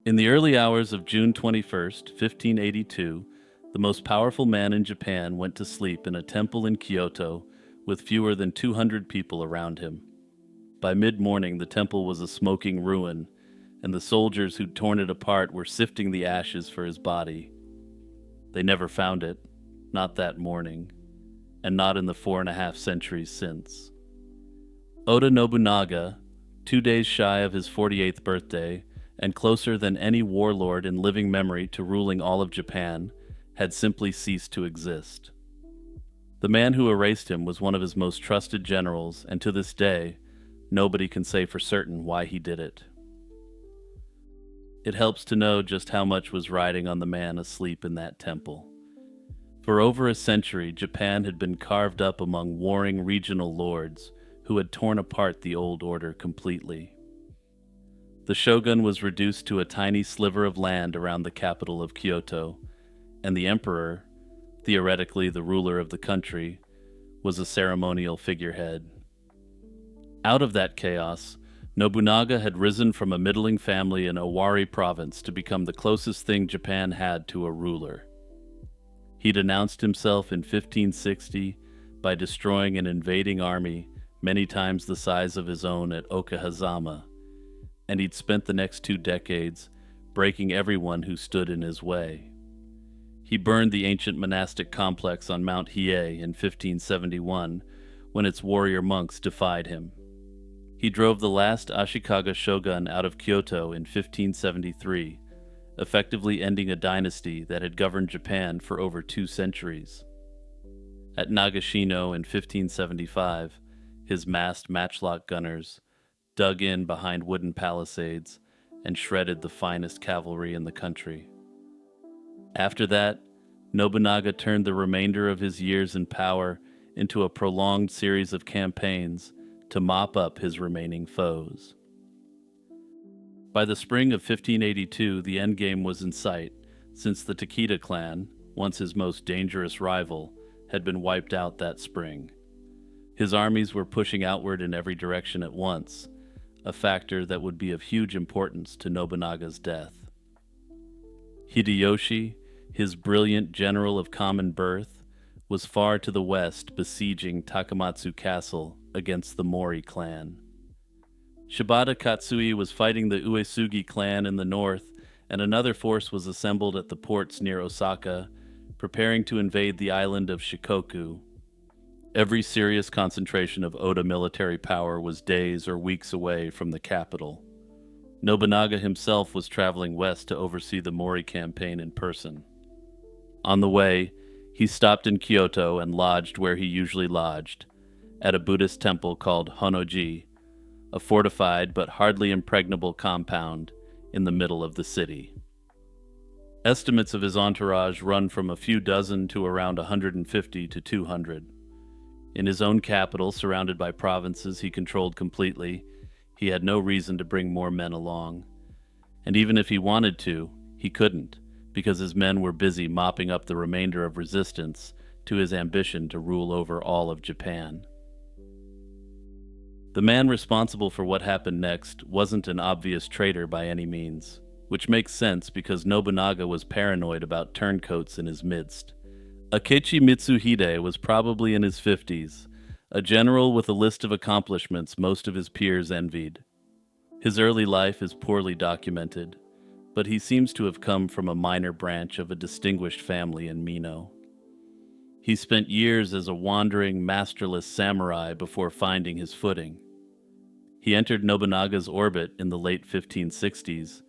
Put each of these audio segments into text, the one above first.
In the early hours of June 21st, 1582, the most powerful man in Japan went to sleep in a temple in Kyoto with fewer than 200 people around him. By mid-morning, the temple was a smoking ruin, and the soldiers who'd torn it apart were sifting the ashes for his body. They never found it, not that morning, and not in the 4.5 centuries since. Oda Nobunaga, 2 days shy of his 48th birthday, and closer than any warlord in living memory to ruling all of Japan, had simply ceased to exist. The man who erased him was one of his most trusted generals, and to this day, nobody can say for certain why he did it. It helps to know just how much was riding on the man asleep in that temple. For over a century, Japan had been carved up among warring regional lords who had torn apart the old order completely. The shogun was reduced to a tiny sliver of land around the capital of Kyoto, and the emperor, theoretically the ruler of the country, was a ceremonial figurehead. Out of that chaos, Nobunaga had risen from a middling family in Owari province to become the closest thing Japan had to a ruler. He'd announced himself in 1560 by destroying an invading army many times the size of his own at Okahazama, and he'd spent the next 2 decades breaking everyone who stood in his way. He burned the ancient monastic complex on Mount Hiei in 1571 when its warrior monks defied him. He drove the last Ashikaga shogun out of Kyoto in 1573, effectively ending a dynasty that had governed Japan for over 2 centuries. At Nagashino in 1575, his massed matchlock gunners dug in behind wooden palisades and shredded the finest cavalry in the country. After that, Nobunaga turned the remainder of his years in power into a prolonged series of campaigns to mop up his remaining foes. By the spring of 1582, the endgame was in sight, since the Takeda clan, once his most dangerous rival, had been wiped out that spring. His armies were pushing outward in every direction at once, a factor that would be of huge importance to Nobunaga's death. Hideyoshi, his brilliant general of common birth, was far to the west besieging Takamatsu Castle against the Mori clan. Shibata Katsui was fighting the Uesugi clan in the north, and another force was assembled at the ports near Osaka, preparing to invade the island of Shikoku. Every serious concentration of Oda military power was days or weeks away from the capital. Nobunaga himself was traveling west to oversee the Mori campaign in person. On the way, he stopped in Kyoto and lodged where he usually lodged, at a Buddhist temple called Honnoji, a fortified but hardly impregnable compound in the middle of the city. Estimates of his entourage run from a few dozen to around 150 to 200. In his own capital, surrounded by provinces he controlled completely, he had no reason to bring more men along. And even if he wanted to, he couldn't, because his men were busy mopping up the remainder of resistance to his ambition to rule over all of Japan. The man responsible for what happened next wasn't an obvious traitor by any means, which makes sense because Nobunaga was paranoid about turncoats in his midst. Akechi Mitsuhide was probably in his 50s, a general with a list of accomplishments most of his peers envied. His early life is poorly documented, but he seems to have come from a minor branch of a distinguished family in Mino. He spent years as a wandering, masterless samurai before finding his footing. He entered Nobunaga's orbit in the late 1560s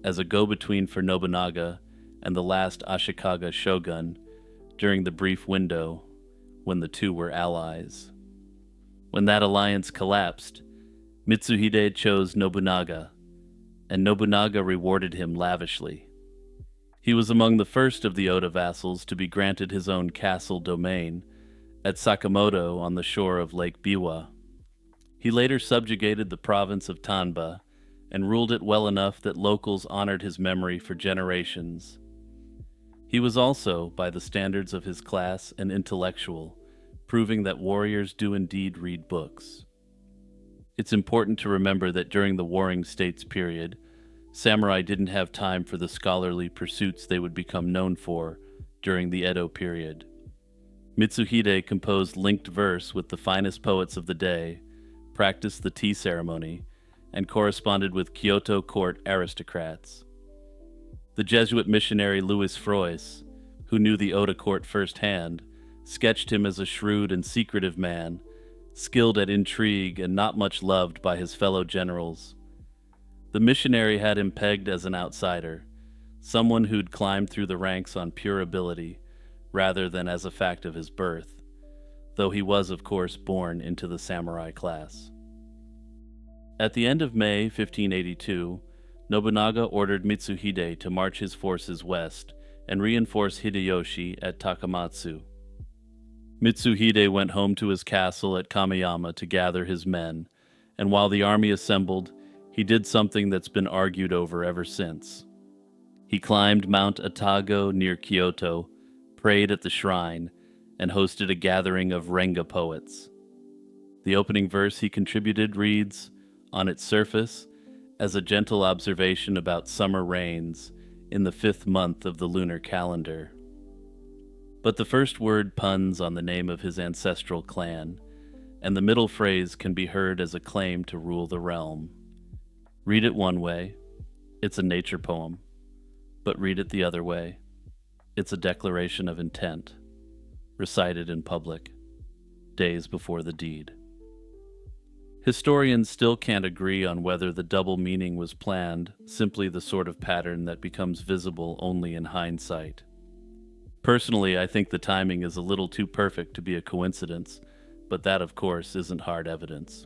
as a go-between for Nobunaga and the last Ashikaga shogun during the brief window when the two were allies. When that alliance collapsed, Mitsuhide chose Nobunaga, and Nobunaga rewarded him lavishly. He was among the first of the Oda vassals to be granted his own castle domain at Sakamoto on the shore of Lake Biwa. He later subjugated the province of Tanba and ruled it well enough that locals honored his memory for generations. He was also, by the standards of his class, an intellectual, proving that warriors do indeed read books. It's important to remember that during the Warring States period, samurai didn't have time for the scholarly pursuits they would become known for during the Edo period. Mitsuhide composed linked verse with the finest poets of the day, practiced the tea ceremony, and corresponded with Kyoto court aristocrats. The Jesuit missionary Louis Frois, who knew the Oda court firsthand, sketched him as a shrewd and secretive man, skilled at intrigue and not much loved by his fellow generals. The missionary had him pegged as an outsider, someone who'd climbed through the ranks on pure ability, rather than as a fact of his birth, though he was, of course, born into the samurai class. At the end of May 1582, Nobunaga ordered Mitsuhide to march his forces west and reinforce Hideyoshi at Takamatsu. Mitsuhide went home to his castle at Kameyama to gather his men, and while the army assembled, he did something that's been argued over ever since. He climbed Mount Atago near Kyoto, prayed at the shrine, and hosted a gathering of Renga poets. The opening verse he contributed reads, on its surface, as a gentle observation about summer rains in the 5th month of the lunar calendar. But the first word puns on the name of his ancestral clan, and the middle phrase can be heard as a claim to rule the realm. Read it one way, it's a nature poem, but read it the other way, it's a declaration of intent, recited in public, days before the deed. Historians still can't agree on whether the double meaning was planned, simply the sort of pattern that becomes visible only in hindsight. Personally, I think the timing is a little too perfect to be a coincidence, but that, of course, isn't hard evidence.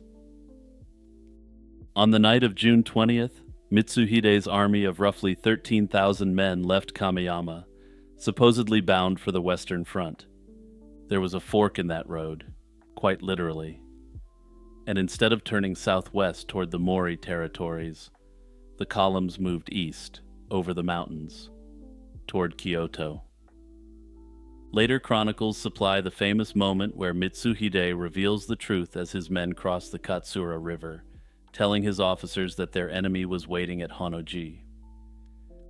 On the night of June 20th, Mitsuhide's army of roughly 13,000 men left Kameyama, supposedly bound for the Western Front. There was a fork in that road, quite literally. And instead of turning southwest toward the Mori territories, the columns moved east, over the mountains, toward Kyoto. Later chronicles supply the famous moment where Mitsuhide reveals the truth as his men cross the Katsura River, telling his officers that their enemy was waiting at Honnoji.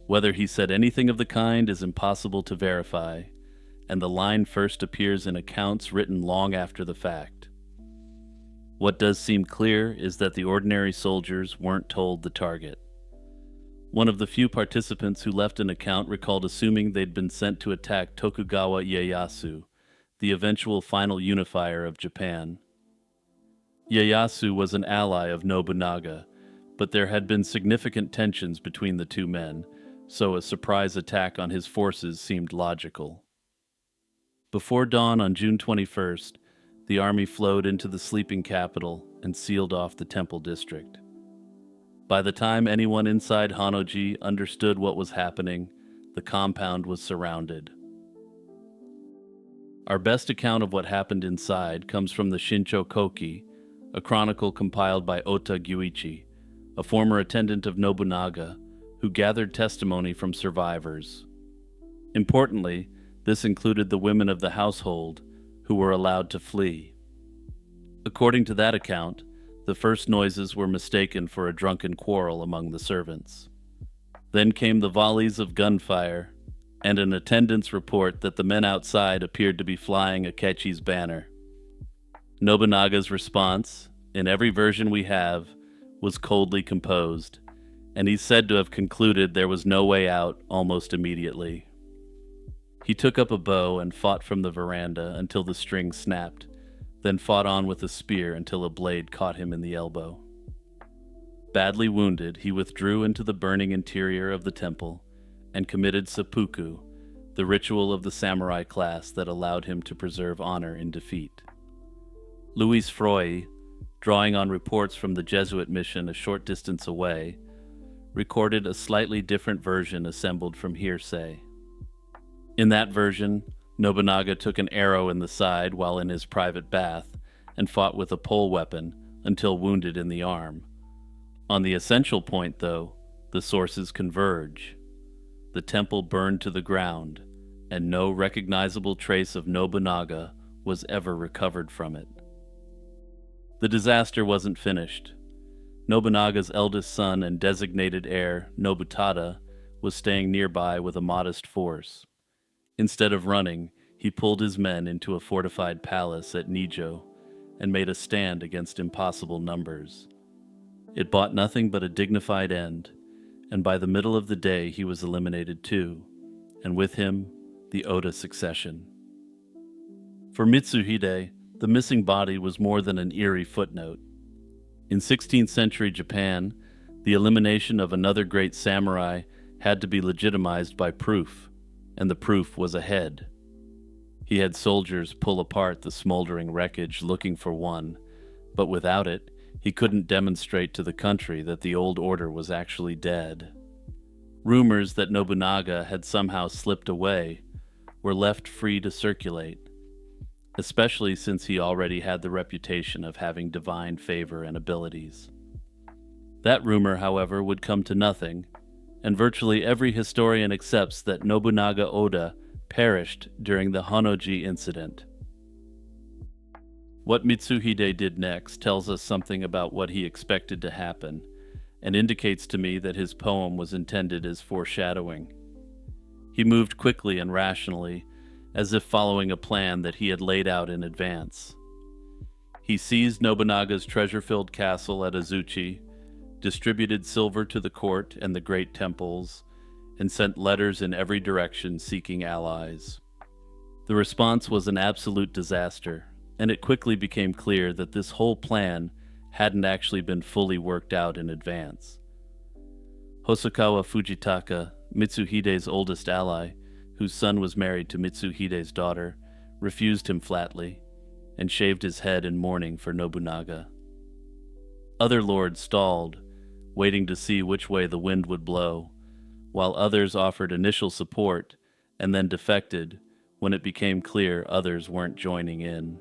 Whether he said anything of the kind is impossible to verify, and the line first appears in accounts written long after the fact. What does seem clear is that the ordinary soldiers weren't told the target. One of the few participants who left an account recalled assuming they'd been sent to attack Tokugawa Ieyasu, the eventual final unifier of Japan. Ieyasu was an ally of Nobunaga, but there had been significant tensions between the two men, so a surprise attack on his forces seemed logical. Before dawn on June 21st, the army flowed into the sleeping capital and sealed off the temple district. By the time anyone inside Honnoji understood what was happening, the compound was surrounded. Our best account of what happened inside comes from the Shincho Koki, a chronicle compiled by Ota Gyuichi, a former attendant of Nobunaga, who gathered testimony from survivors. Importantly, this included the women of the household, who were allowed to flee. According to that account, the first noises were mistaken for a drunken quarrel among the servants. Then came the volleys of gunfire, and an attendant's report that the men outside appeared to be flying Akechi's banner. Nobunaga's response, in every version we have, was coldly composed, and he's said to have concluded there was no way out almost immediately. He took up a bow and fought from the veranda until the string snapped, then fought on with a spear until a blade caught him in the elbow. Badly wounded, he withdrew into the burning interior of the temple and committed seppuku, the ritual of the samurai class that allowed him to preserve honor in defeat. Louis Froy, drawing on reports from the Jesuit mission a short distance away, recorded a slightly different version assembled from hearsay. In that version, Nobunaga took an arrow in the side while in his private bath and fought with a pole weapon until wounded in the arm. On the essential point, though, the sources converge. The temple burned to the ground, and no recognizable trace of Nobunaga was ever recovered from it. The disaster wasn't finished. Nobunaga's eldest son and designated heir, Nobutada, was staying nearby with a modest force. Instead of running, he pulled his men into a fortified palace at Nijo and made a stand against impossible numbers. It bought nothing but a dignified end, and by the middle of the day he was eliminated too, and with him, the Oda succession. For Mitsuhide, the missing body was more than an eerie footnote. In 16th century Japan, the elimination of another great samurai had to be legitimized by proof, and the proof was a head. He had soldiers pull apart the smoldering wreckage looking for one, but without it, he couldn't demonstrate to the country that the old order was actually dead. Rumors that Nobunaga had somehow slipped away were left free to circulate, especially since he already had the reputation of having divine favor and abilities. That rumor, however, would come to nothing, and virtually every historian accepts that Nobunaga Oda perished during the Honnoji incident. What Mitsuhide did next tells us something about what he expected to happen, and indicates to me that his poem was intended as foreshadowing. He moved quickly and rationally, as if following a plan that he had laid out in advance. He seized Nobunaga's treasure-filled castle at Azuchi, distributed silver to the court and the great temples, and sent letters in every direction seeking allies. The response was an absolute disaster, and it quickly became clear that this whole plan hadn't actually been fully worked out in advance. Hosokawa Fujitaka, Mitsuhide's oldest ally, whose son was married to Mitsuhide's daughter, refused him flatly, and shaved his head in mourning for Nobunaga. Other lords stalled, waiting to see which way the wind would blow, while others offered initial support and then defected when it became clear others weren't joining in.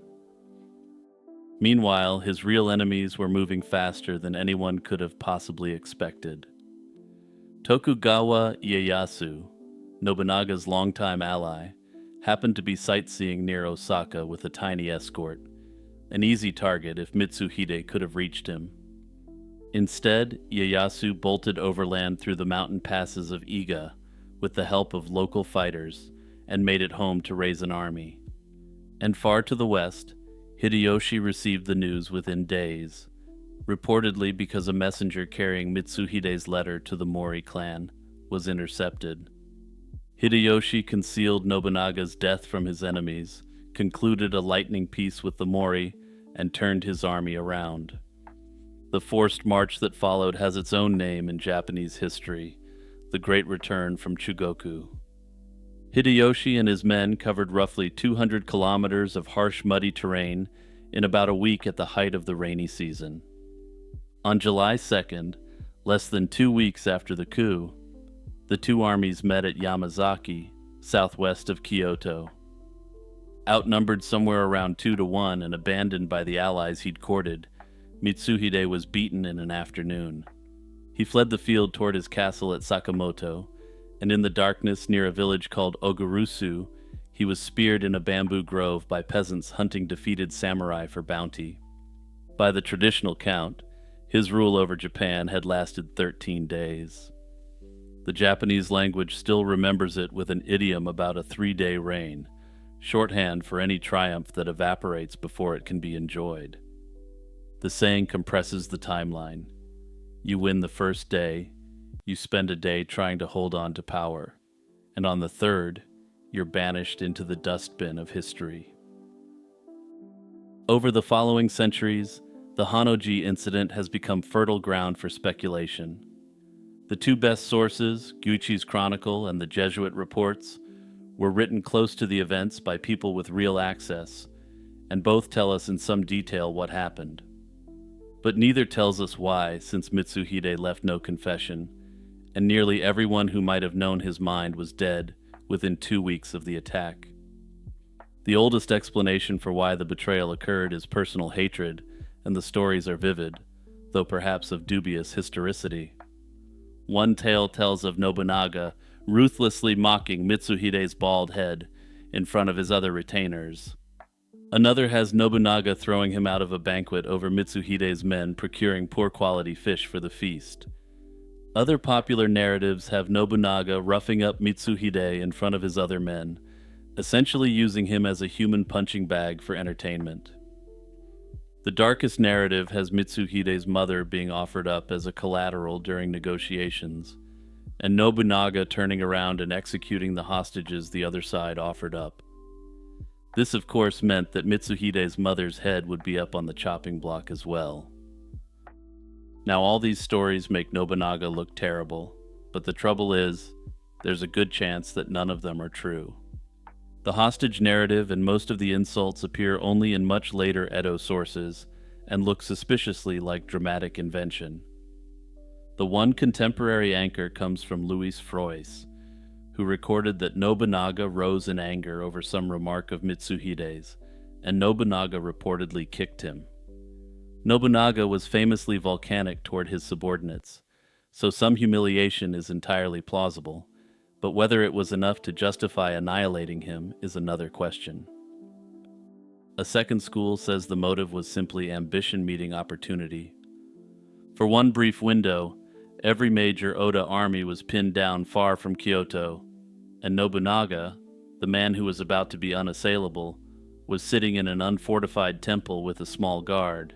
Meanwhile, his real enemies were moving faster than anyone could have possibly expected. Tokugawa Ieyasu, Nobunaga's longtime ally, happened to be sightseeing near Osaka with a tiny escort, an easy target if Mitsuhide could have reached him. Instead, Ieyasu bolted overland through the mountain passes of Iga with the help of local fighters and made it home to raise an army. And far to the west, Hideyoshi received the news within days, reportedly because a messenger carrying Mitsuhide's letter to the Mori clan was intercepted. Hideyoshi concealed Nobunaga's death from his enemies, concluded a lightning peace with the Mori, and turned his army around. The forced march that followed has its own name in Japanese history, the Great Return from Chugoku. Hideyoshi and his men covered roughly 200 kilometers of harsh, muddy terrain in about a week at the height of the rainy season. On July 2nd, less than 2 weeks after the coup, the two armies met at Yamazaki, southwest of Kyoto. Outnumbered somewhere around 2-1 and abandoned by the allies he'd courted, Mitsuhide was beaten in an afternoon. He fled the field toward his castle at Sakamoto, and in the darkness near a village called Ogurusu, he was speared in a bamboo grove by peasants hunting defeated samurai for bounty. By the traditional count, his rule over Japan had lasted 13 days. The Japanese language still remembers it with an idiom about a 3-day reign, shorthand for any triumph that evaporates before it can be enjoyed. The saying compresses the timeline. You win the first day, you spend a day trying to hold on to power, and on the third, you're banished into the dustbin of history. Over the following centuries, the Honnoji incident has become fertile ground for speculation. The two best sources, Guichi's Chronicle and the Jesuit reports, were written close to the events by people with real access, and both tell us in some detail what happened. But neither tells us why, since Mitsuhide left no confession, and nearly everyone who might have known his mind was dead within 2 weeks of the attack. The oldest explanation for why the betrayal occurred is personal hatred, and the stories are vivid, though perhaps of dubious historicity. One tale tells of Nobunaga ruthlessly mocking Mitsuhide's bald head in front of his other retainers. Another has Nobunaga throwing him out of a banquet over Mitsuhide's men procuring poor quality fish for the feast. Other popular narratives have Nobunaga roughing up Mitsuhide in front of his other men, essentially using him as a human punching bag for entertainment. The darkest narrative has Mitsuhide's mother being offered up as a collateral during negotiations, and Nobunaga turning around and executing the hostages the other side offered up. This, of course, meant that Mitsuhide's mother's head would be up on the chopping block as well. Now, all these stories make Nobunaga look terrible, but the trouble is, there's a good chance that none of them are true. The hostage narrative and most of the insults appear only in much later Edo sources and look suspiciously like dramatic invention. The one contemporary anchor comes from Louis Frois, who recorded that Nobunaga rose in anger over some remark of Mitsuhide's, and Nobunaga reportedly kicked him. Nobunaga was famously volcanic toward his subordinates, so some humiliation is entirely plausible, but whether it was enough to justify annihilating him is another question. A second school says the motive was simply ambition meeting opportunity. For one brief window, every major Oda army was pinned down far from Kyoto, and Nobunaga, the man who was about to be unassailable, was sitting in an unfortified temple with a small guard.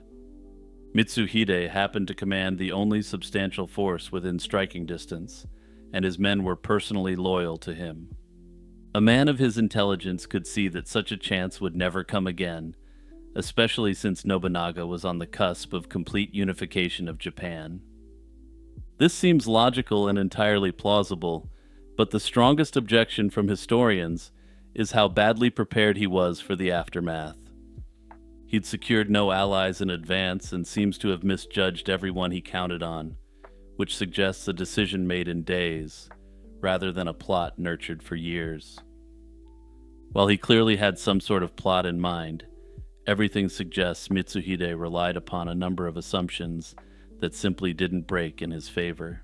Mitsuhide happened to command the only substantial force within striking distance, and his men were personally loyal to him. A man of his intelligence could see that such a chance would never come again, especially since Nobunaga was on the cusp of complete unification of Japan. This seems logical and entirely plausible, but the strongest objection from historians is how badly prepared he was for the aftermath. He'd secured no allies in advance and seems to have misjudged everyone he counted on, which suggests a decision made in days, rather than a plot nurtured for years. While he clearly had some sort of plot in mind, everything suggests Mitsuhide relied upon a number of assumptions that simply didn't break in his favor.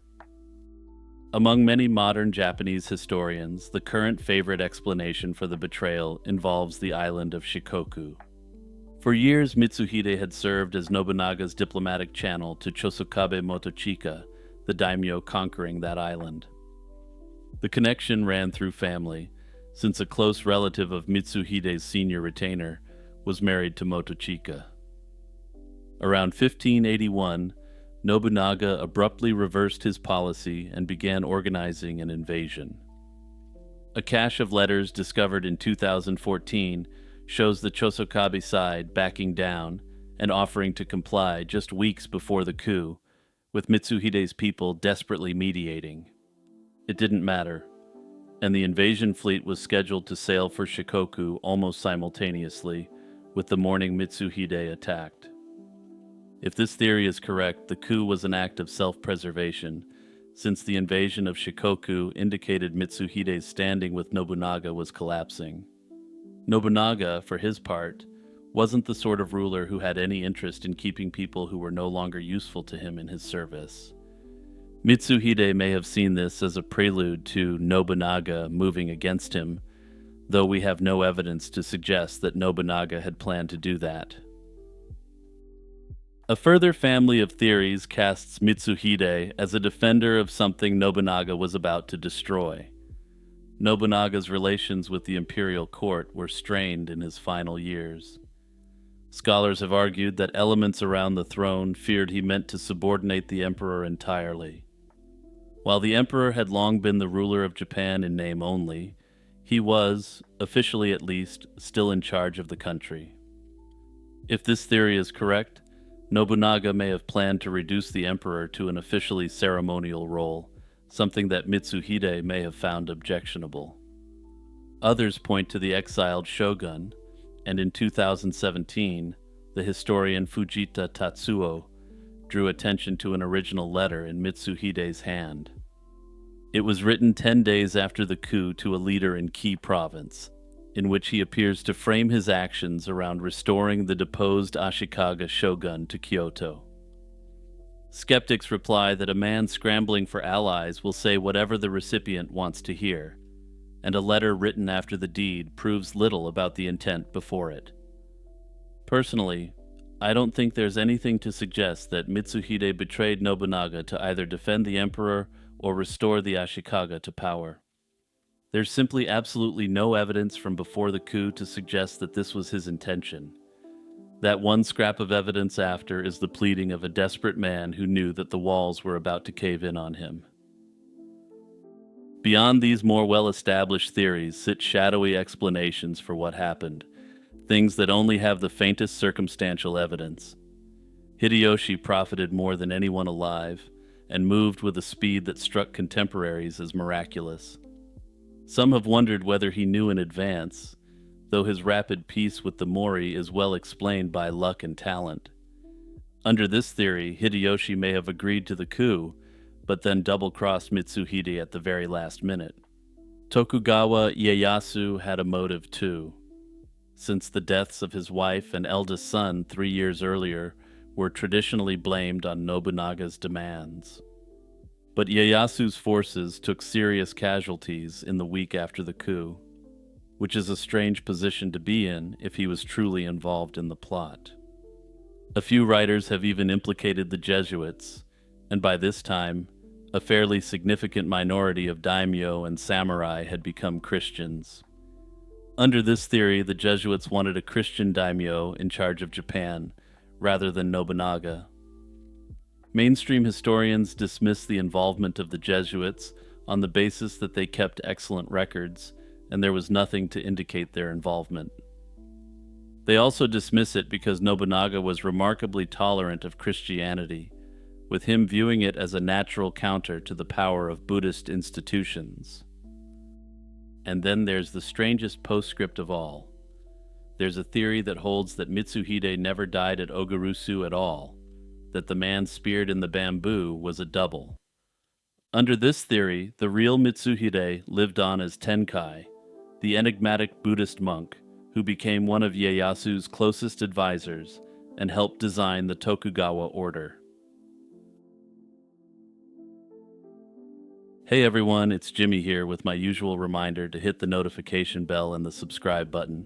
Among many modern Japanese historians, the current favorite explanation for the betrayal involves the island of Shikoku. For years, Mitsuhide had served as Nobunaga's diplomatic channel to Chosokabe Motochika, the daimyo conquering that island. The connection ran through family, since a close relative of Mitsuhide's senior retainer was married to Motochika. Around 1581, Nobunaga abruptly reversed his policy and began organizing an invasion. A cache of letters discovered in 2014 shows the Chosokabe side backing down and offering to comply just weeks before the coup, with Mitsuhide's people desperately mediating. It didn't matter, and the invasion fleet was scheduled to sail for Shikoku almost simultaneously with the morning Mitsuhide attacked. If this theory is correct, the coup was an act of self-preservation, since the invasion of Shikoku indicated Mitsuhide's standing with Nobunaga was collapsing. Nobunaga, for his part, wasn't the sort of ruler who had any interest in keeping people who were no longer useful to him in his service. Mitsuhide may have seen this as a prelude to Nobunaga moving against him, though we have no evidence to suggest that Nobunaga had planned to do that. A further family of theories casts Mitsuhide as a defender of something Nobunaga was about to destroy. Nobunaga's relations with the imperial court were strained in his final years. Scholars have argued that elements around the throne feared he meant to subordinate the emperor entirely. While the emperor had long been the ruler of Japan in name only, he was, officially at least, still in charge of the country. If this theory is correct, Nobunaga may have planned to reduce the emperor to an officially ceremonial role, something that Mitsuhide may have found objectionable. Others point to the exiled shogun, and in 2017, the historian Fujita Tatsuo drew attention to an original letter in Mitsuhide's hand. It was written 10 days after the coup to a leader in Ki province, in which he appears to frame his actions around restoring the deposed Ashikaga shogun to Kyoto. Skeptics reply that a man scrambling for allies will say whatever the recipient wants to hear, and a letter written after the deed proves little about the intent before it. Personally, I don't think there's anything to suggest that Mitsuhide betrayed Nobunaga to either defend the emperor or restore the Ashikaga to power. There's simply absolutely no evidence from before the coup to suggest that this was his intention. That one scrap of evidence after is the pleading of a desperate man who knew that the walls were about to cave in on him. Beyond these more well-established theories sit shadowy explanations for what happened, things that only have the faintest circumstantial evidence. Hideyoshi profited more than anyone alive, and moved with a speed that struck contemporaries as miraculous. Some have wondered whether he knew in advance, though his rapid peace with the Mori is well explained by luck and talent. Under this theory, Hideyoshi may have agreed to the coup, but then double-crossed Mitsuhide at the very last minute. Tokugawa Ieyasu had a motive too, since the deaths of his wife and eldest son 3 years earlier were traditionally blamed on Nobunaga's demands. But Ieyasu's forces took serious casualties in the week after the coup, which is a strange position to be in if he was truly involved in the plot. A few writers have even implicated the Jesuits, and by this time, a fairly significant minority of daimyo and samurai had become Christians. Under this theory, the Jesuits wanted a Christian daimyo in charge of Japan, rather than Nobunaga. Mainstream historians dismiss the involvement of the Jesuits on the basis that they kept excellent records, and there was nothing to indicate their involvement. They also dismiss it because Nobunaga was remarkably tolerant of Christianity, with him viewing it as a natural counter to the power of Buddhist institutions. And then there's the strangest postscript of all. There's a theory that holds that Mitsuhide never died at Ogarusu at all, that the man speared in the bamboo was a double. Under this theory, the real Mitsuhide lived on as Tenkai, the enigmatic Buddhist monk who became one of Ieyasu's closest advisors and helped design the Tokugawa order. Hey everyone, it's Jimmy here with my usual reminder to hit the notification bell and the subscribe button.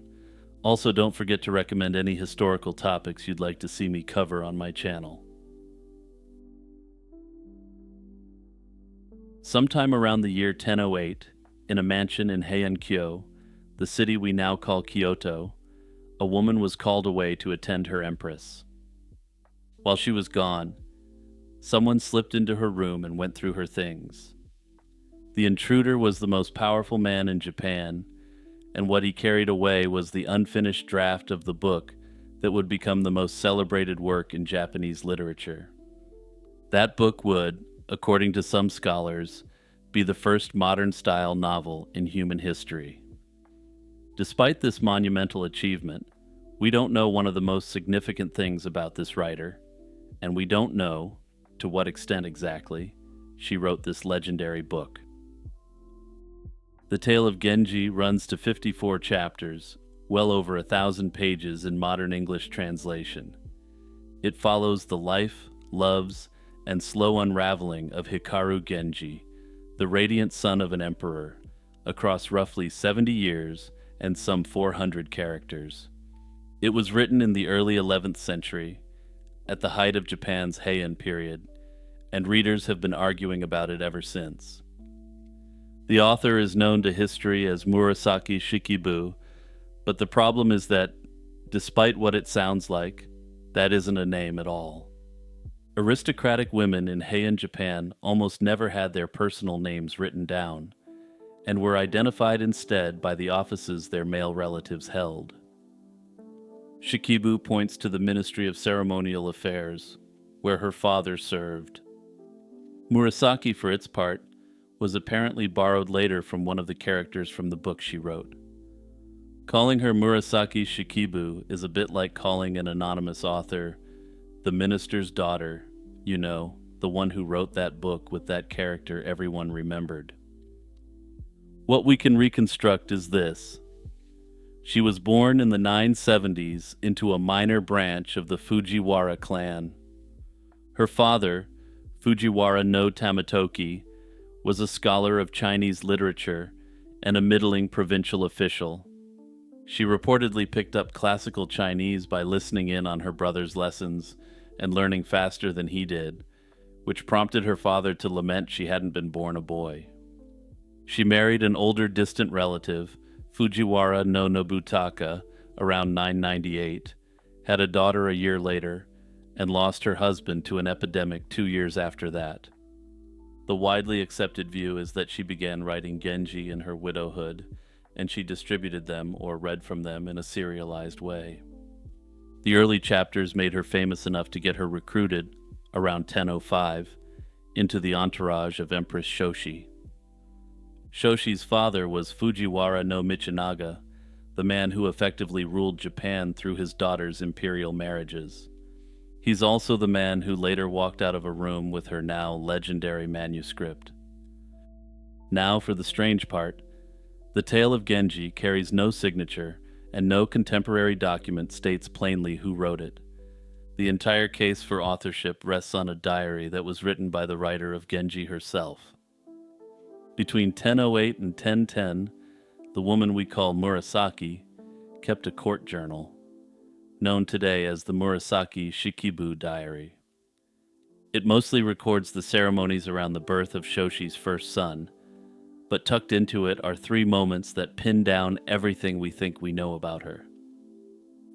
Also, don't forget to recommend any historical topics you'd like to see me cover on my channel. Sometime around the year 1008, in a mansion in Heian-kyo, the city we now call Kyoto, a woman was called away to attend her empress. While she was gone, someone slipped into her room and went through her things. The intruder was the most powerful man in Japan, and what he carried away was the unfinished draft of the book that would become the most celebrated work in Japanese literature. That book would, according to some scholars, be the first modern-style novel in human history. Despite this monumental achievement, we don't know one of the most significant things about this writer, and we don't know, to what extent exactly, she wrote this legendary book. The tale of Genji runs to 54 chapters, well over 1,000 pages in modern English translation. It follows the life, loves, and slow unraveling of Hikaru Genji, the radiant son of an emperor, across roughly 70 years and some 400 characters. It was written in the early 11th century, at the height of Japan's Heian period, and readers have been arguing about it ever since. The author is known to history as Murasaki Shikibu, but the problem is that, despite what it sounds like, that isn't a name at all. Aristocratic women in Heian Japan almost never had their personal names written down, and were identified instead by the offices their male relatives held. Shikibu points to the Ministry of Ceremonial Affairs, where her father served. Murasaki, for its part, was apparently borrowed later from one of the characters from the book she wrote. Calling her Murasaki Shikibu is a bit like calling an anonymous author the minister's daughter, you know, the one who wrote that book with that character everyone remembered. What we can reconstruct is this. She was born in the 970s into a minor branch of the Fujiwara clan. Her father, Fujiwara no Tamatoki, was a scholar of Chinese literature and a middling provincial official. She reportedly picked up classical Chinese by listening in on her brother's lessons and learning faster than he did, which prompted her father to lament she hadn't been born a boy. She married an older distant relative, Fujiwara no Nobutaka, around 998, had a daughter a year later, and lost her husband to an epidemic 2 years after that. The widely accepted view is that she began writing Genji in her widowhood, and she distributed them or read from them in a serialized way. The early chapters made her famous enough to get her recruited, around 1005, into the entourage of Empress Shoshi. Shoshi's father was Fujiwara no Michinaga, the man who effectively ruled Japan through his daughter's imperial marriages. He's also the man who later walked out of a room with her now legendary manuscript. Now for the strange part. The tale of Genji carries no signature, and no contemporary document states plainly who wrote it. The entire case for authorship rests on a diary that was written by the writer of Genji herself. Between 1008 and 1010, the woman we call Murasaki kept a court journal, known today as the Murasaki Shikibu Diary. It mostly records the ceremonies around the birth of Shoshi's first son, but tucked into it are 3 moments that pin down everything we think we know about her.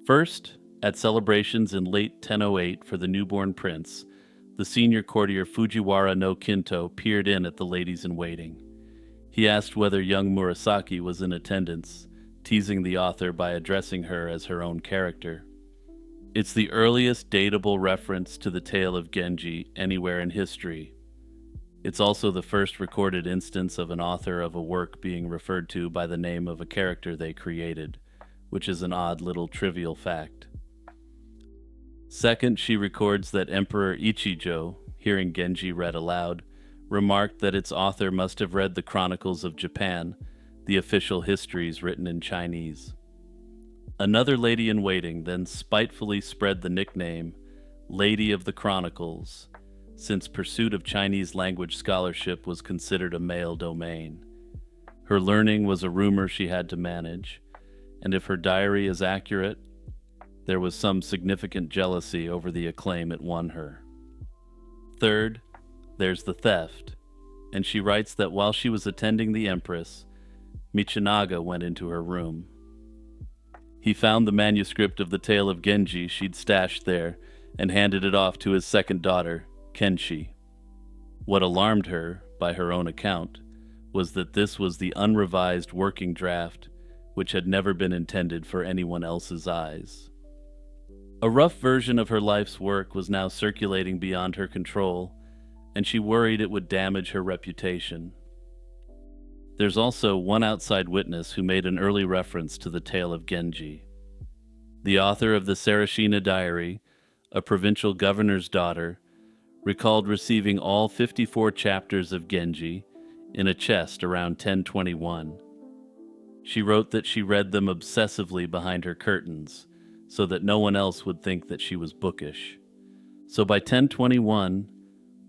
First, at celebrations in late 1008 for the newborn prince, the senior courtier Fujiwara no Kinto peered in at the ladies-in-waiting. He asked whether young Murasaki was in attendance, teasing the author by addressing her as her own character. It's the earliest datable reference to the tale of Genji anywhere in history. It's also the first recorded instance of an author of a work being referred to by the name of a character they created, which is an odd little trivial fact. Second, she records that Emperor Ichijo, hearing Genji read aloud, remarked that its author must have read the Chronicles of Japan, the official histories written in Chinese. Another lady-in-waiting then spitefully spread the nickname Lady of the Chronicles, since pursuit of Chinese language scholarship was considered a male domain. Her learning was a rumor she had to manage, and if her diary is accurate, there was some significant jealousy over the acclaim it won her. Third, there's the theft, and she writes that while she was attending the Empress, Michinaga went into her room. He found the manuscript of the tale of Genji she'd stashed there and handed it off to his second daughter, Kenshi. What alarmed her, by her own account, was that this was the unrevised working draft which had never been intended for anyone else's eyes. A rough version of her life's work was now circulating beyond her control, and she worried it would damage her reputation. There's also one outside witness who made an early reference to the tale of Genji. The author of the Sarashina Diary, a provincial governor's daughter, recalled receiving all 54 chapters of Genji in a chest around 1021. She wrote that she read them obsessively behind her curtains, so that no one else would think that she was bookish. So by 1021,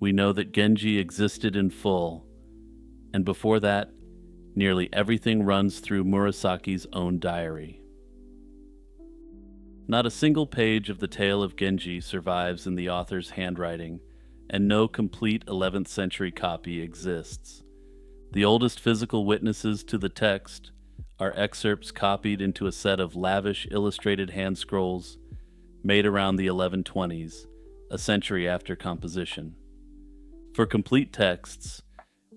we know that Genji existed in full, and before that, nearly everything runs through Murasaki's own diary. Not a single page of the tale of Genji survives in the author's handwriting, and no complete 11th century copy exists. The oldest physical witnesses to the text are excerpts copied into a set of lavish illustrated hand scrolls made around the 1120s, a century after composition. For complete texts,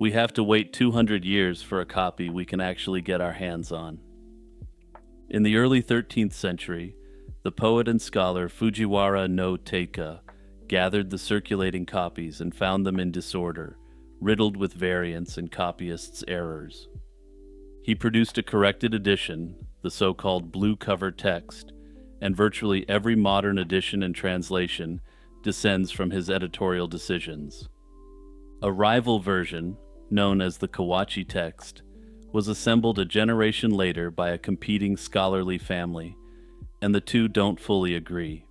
we have to wait 200 years for a copy we can actually get our hands on. In the early 13th century, the poet and scholar Fujiwara no Teika gathered the circulating copies and found them in disorder, riddled with variants and copyists' errors. He produced a corrected edition, the so-called blue cover text, and virtually every modern edition and translation descends from his editorial decisions. A rival version, known as the Kawachi text, was assembled a generation later by a competing scholarly family, and the two don't fully agree.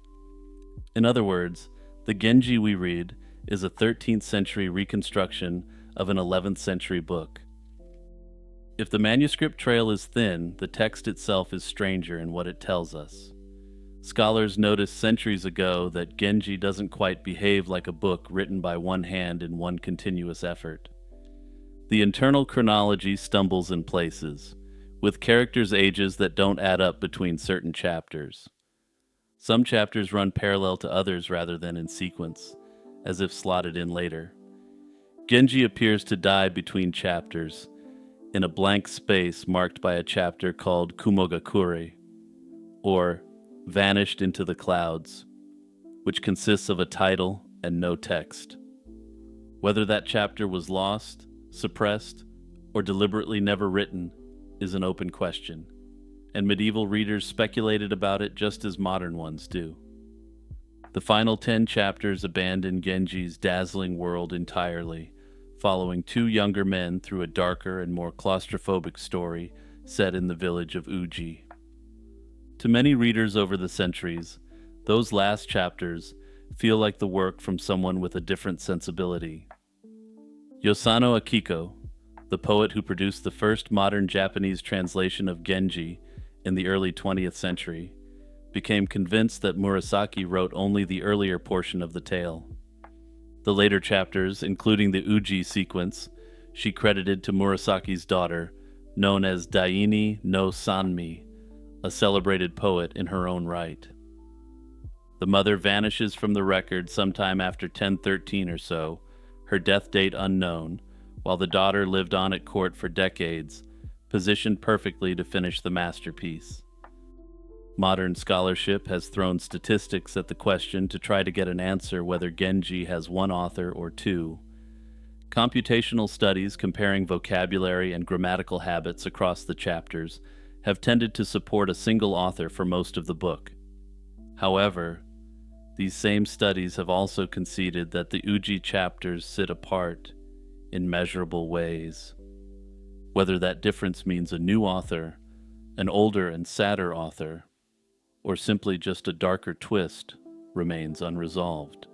In other words, the Genji we read is a 13th century reconstruction of an 11th century book. If the manuscript trail is thin, the text itself is stranger in what it tells us. Scholars noticed centuries ago that Genji doesn't quite behave like a book written by one hand in one continuous effort. The internal chronology stumbles in places, with characters' ages that don't add up between certain chapters. Some chapters run parallel to others rather than in sequence, as if slotted in later. Genji appears to die between chapters, in a blank space marked by a chapter called Kumogakure, or Vanished into the Clouds, which consists of a title and no text. Whether that chapter was lost, suppressed, or deliberately never written is an open question, and medieval readers speculated about it just as modern ones do. The final 10 chapters abandon Genji's dazzling world entirely, following two younger men through a darker and more claustrophobic story set in the village of Uji. To many readers over the centuries, those last chapters feel like the work from someone with a different sensibility. Yosano Akiko, the poet who produced the first modern Japanese translation of Genji in the early 20th century, became convinced that Murasaki wrote only the earlier portion of the tale. The later chapters, including the Uji sequence, she credited to Murasaki's daughter, known as Daini no Sanmi, a celebrated poet in her own right. The mother vanishes from the record sometime after 1013 or so, her death date unknown, while the daughter lived on at court for decades, positioned perfectly to finish the masterpiece. Modern scholarship has thrown statistics at the question to try to get an answer whether Genji has one author or two. Computational studies comparing vocabulary and grammatical habits across the chapters have tended to support a single author for most of the book. However, these same studies have also conceded that the Uji chapters sit apart in measurable ways. Whether that difference means a new author, an older and sadder author, or simply just a darker twist remains unresolved.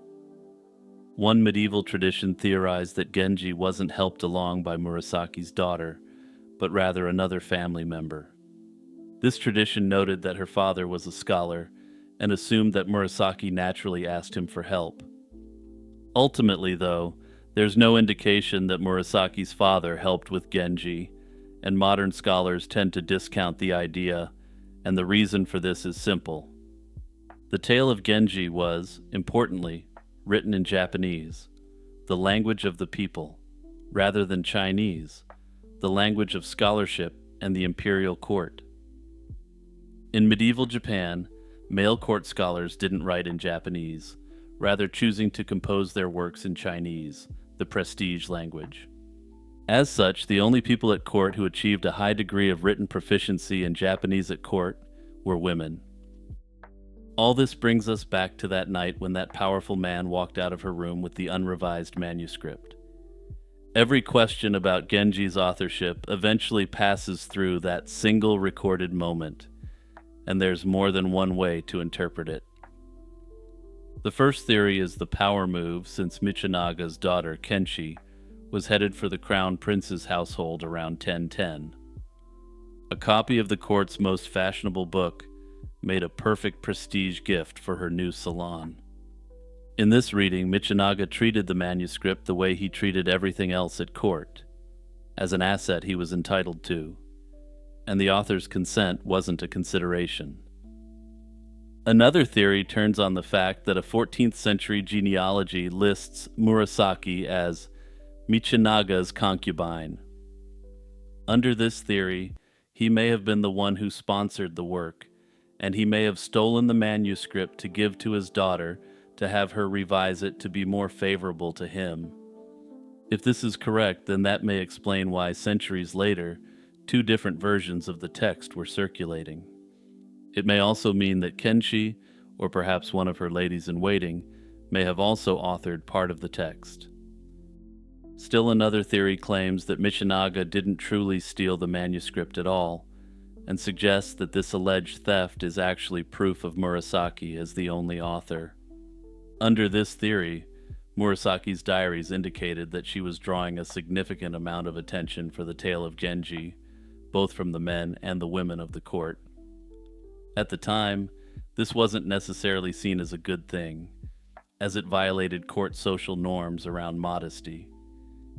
One medieval tradition theorized that Genji wasn't helped along by Murasaki's daughter, but rather another family member. This tradition noted that her father was a scholar and assumed that Murasaki naturally asked him for help. Ultimately, though, there's no indication that Murasaki's father helped with Genji, and modern scholars tend to discount the idea, and the reason for this is simple. The tale of Genji was, importantly, written in Japanese, the language of the people, rather than Chinese, the language of scholarship and the imperial court. In medieval Japan, male court scholars didn't write in Japanese, rather choosing to compose their works in Chinese, the prestige language. As such, the only people at court who achieved a high degree of written proficiency in Japanese at court were women. All this brings us back to that night when that powerful man walked out of her room with the unrevised manuscript. Every question about Genji's authorship eventually passes through that single recorded moment, and there's more than one way to interpret it. The first theory is the power move, since Michanaga's daughter, Kenshi, was headed for the crown prince's household around 1010. A copy of the court's most fashionable book made a perfect prestige gift for her new salon. In this reading, Michinaga treated the manuscript the way he treated everything else at court, as an asset he was entitled to, and the author's consent wasn't a consideration. Another theory turns on the fact that a 14th century genealogy lists Murasaki as Michinaga's concubine. Under this theory, he may have been the one who sponsored the work, and he may have stolen the manuscript to give to his daughter to have her revise it to be more favorable to him. If this is correct, then that may explain why centuries later, two different versions of the text were circulating. It may also mean that Kenshi, or perhaps one of her ladies-in-waiting, may have also authored part of the text. Still another theory claims that Michinaga didn't truly steal the manuscript at all, and suggests that this alleged theft is actually proof of Murasaki as the only author. Under this theory, Murasaki's diaries indicated that she was drawing a significant amount of attention for the tale of Genji, both from the men and the women of the court. At the time, this wasn't necessarily seen as a good thing, as it violated court social norms around modesty.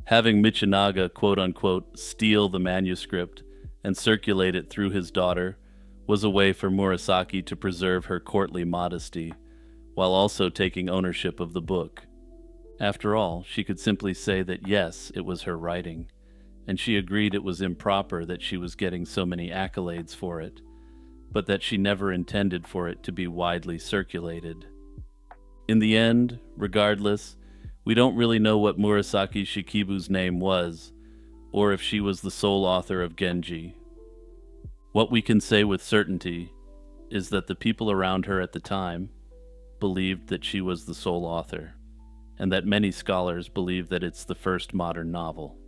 Having Michinaga quote-unquote steal the manuscript and circulate it through his daughter was a way for Murasaki to preserve her courtly modesty while also taking ownership of the book. After all, she could simply say that yes, it was her writing, and she agreed it was improper that she was getting so many accolades for it, but that she never intended for it to be widely circulated. In the end, regardless, we don't really know what Murasaki Shikibu's name was, or if she was the sole author of Genji. What we can say with certainty is that the people around her at the time believed that she was the sole author, and that many scholars believe that it's the first modern novel.